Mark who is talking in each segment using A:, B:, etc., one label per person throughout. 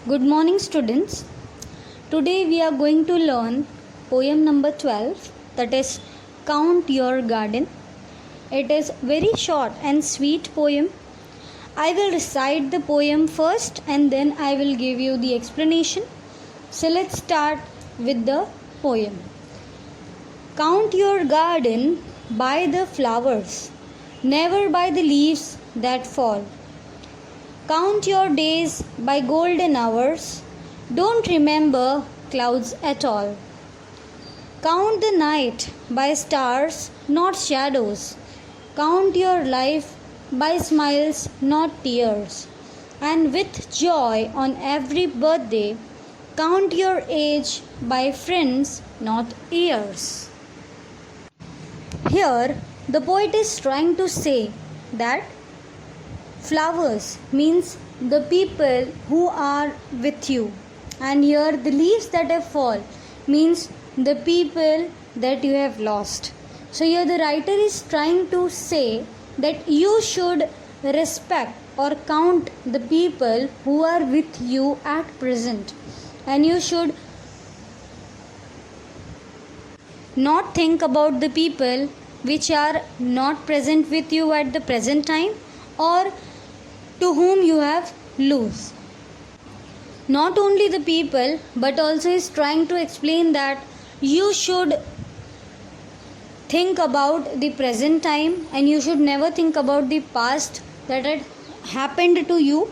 A: Good morning, students. Today we are going to learn poem number 12, that is Count Your Garden. It is very short and sweet poem. I will recite the poem first and then I will give you the explanation. So let's start with the poem. Count your garden by the flowers, never by the leaves that fall. Count your days by golden hours. Don't remember clouds at all. Count the night by stars, not shadows. Count your life by smiles, not tears. And with joy on every birthday, count your age by friends, not years. Here, the poet is trying to say that flowers means the people who are with you, and here the leaves that have fallen means the people that you have lost. So here the writer is trying to say that you should respect or count the people who are with you at present, and you should not think about the people which are not present with you at the present time or to whom you have lost. Not only the people, but also is trying to explain that you should think about the present time and you should never think about the past that had happened to you,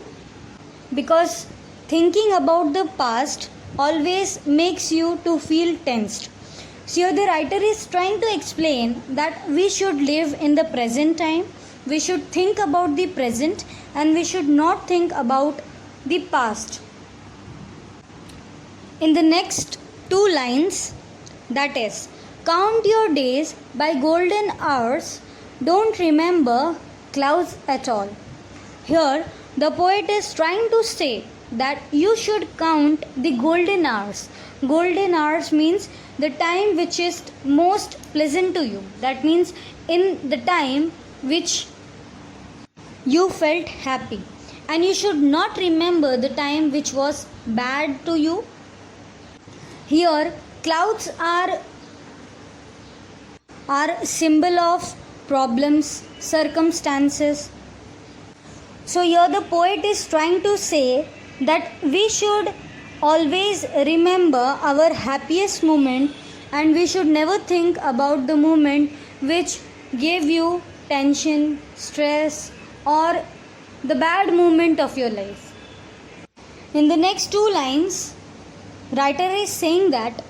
A: because thinking about the past always makes you to feel tensed. So here the writer is trying to explain that we should live in the present time, we should think about the present, and we should not think about the past. In the next two lines, that is, count your days by golden hours, don't remember clouds at all. Here, the poet is trying to say that you should count the golden hours. Golden hours means the time which is most pleasant to you. That means in the time which you felt happy, and you should not remember the time which was bad to you. Here clouds are symbol of problems, circumstances. So here the poet is trying to say that we should always remember our happiest moment, and we should never think about the moment which gave you tension, stress, or the bad moment of your life. In the next two lines, writer is saying that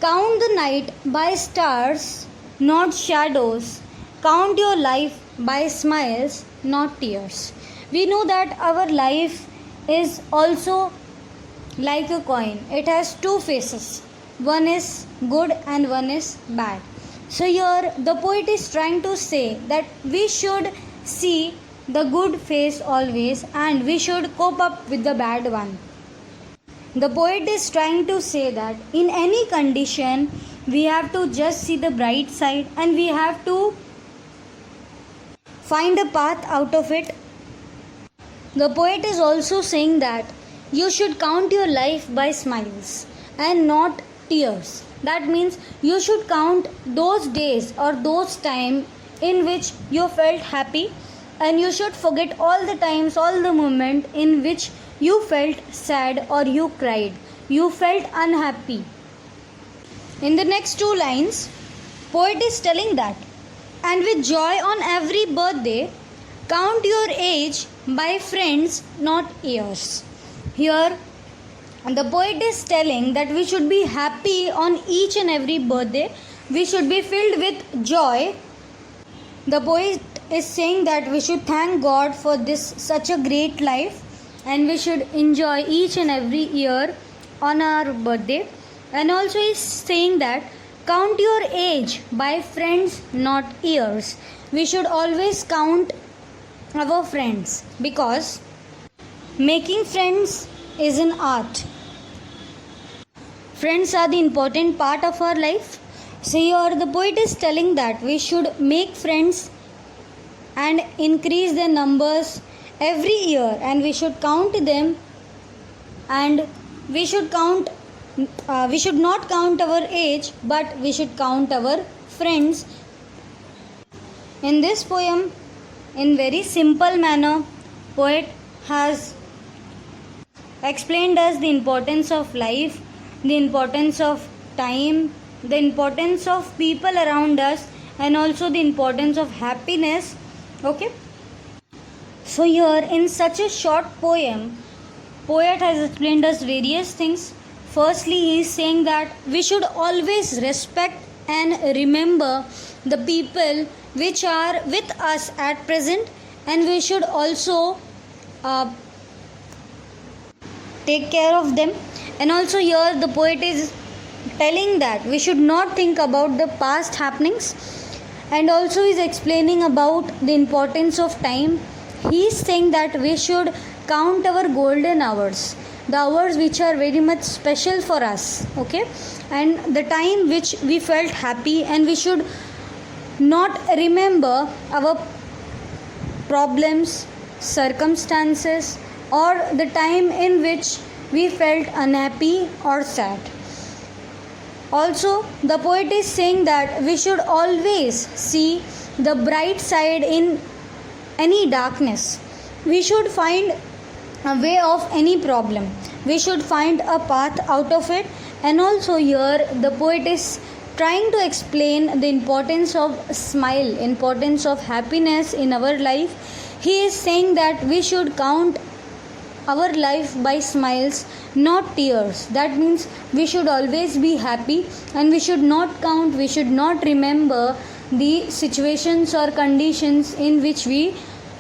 A: count the night by stars, not shadows. Count your life by smiles, not tears. We know that our life is also like a coin. It has two faces. One is good and one is bad. So here the poet is trying to say that we should see the good face always, and we should cope up with the bad one. The poet is trying to say that in any condition we have to just see the bright side and we have to find a path out of it. The poet is also saying that you should count your life by smiles and not tears. That means you should count those days or those times in which you felt happy, and you should forget all the times, all the moments in which you felt sad or you cried, you felt unhappy. In the next two lines, poet is telling that, and with joy on every birthday, count your age by friends, not years. Here, the poet is telling that we should be happy on each and every birthday. We should be filled with joy. The poet is saying that we should thank God for this such a great life, and we should enjoy each and every year on our birthday. And also is saying that count your age by friends, not years. We should always count our friends, because making friends is an art. Friends are the important part of our life. So here the poet is telling that we should make friends and increase their numbers every year, and we should count them and we should not count our age, but we should count our friends. In this poem, in very simple manner, poet has explained us the importance of life, the importance of time, the importance of people around us, and also the importance of happiness. Okay, so here in such a short poem, poet has explained us various things. Firstly, he is saying that we should always respect and remember the people which are with us at present, and we should also take care of them. And also here the poet is telling that we should not think about the past happenings, and also is explaining about the importance of time. He is saying that we should count our golden hours, the hours which are very much special for us, okay, and the time which we felt happy, and we should not remember our problems, circumstances, or the time in which we felt unhappy or sad. Also, the poet is saying that we should always see the bright side in any darkness. We should find a way of any problem. We should find a path out of it. And also here the poet is trying to explain the importance of smile, importance of happiness in our life. He is saying that we should count our life by smiles, not tears. That means we should always be happy, and we should not count, we should not remember the situations or conditions in which we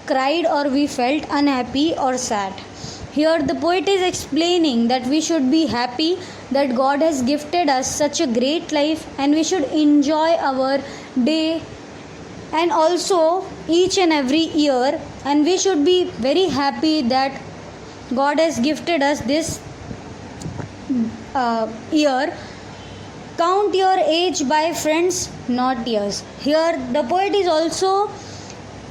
A: cried or we felt unhappy or sad. Here the poet is explaining that we should be happy that God has gifted us such a great life, and we should enjoy our day and also each and every year, and we should be very happy that God has gifted us this year. Count your age by friends, not years. Here the poet is also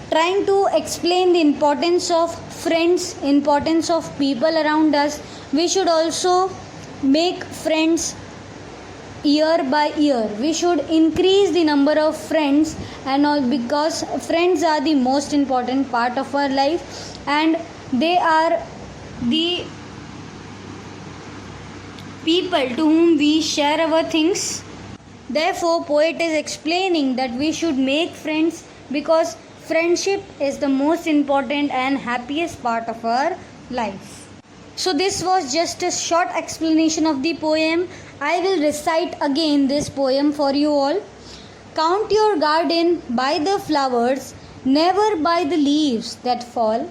A: trying to explain the importance of friends, importance of people around us. We should also make friends year by year. We should increase the number of friends and all, because friends are the most important part of our life, and they are the people to whom we share our things. Therefore, poet is explaining that we should make friends, because friendship is the most important and happiest part of our life. So this was just a short explanation of the poem. I will recite again this poem for you all. Count your garden by the flowers, never by the leaves that fall.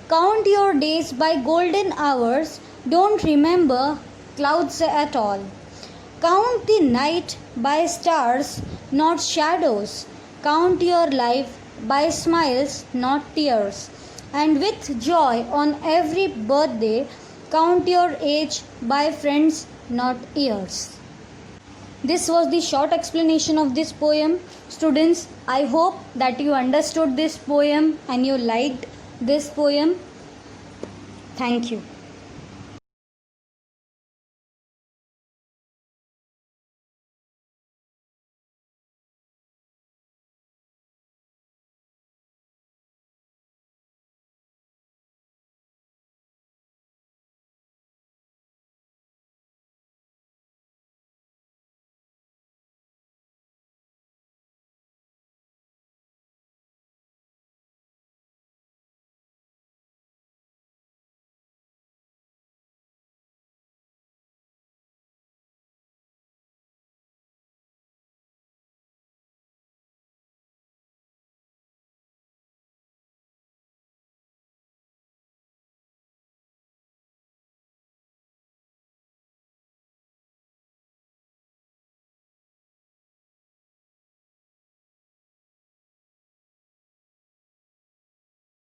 A: Count your days by golden hours, don't remember clouds at all. Count the night by stars, not shadows. Count your life by smiles, not tears. And with joy on every birthday, count your age by friends, not years. This was the short explanation of this poem. Students, I hope that you understood this poem and you liked this poem. Thank you.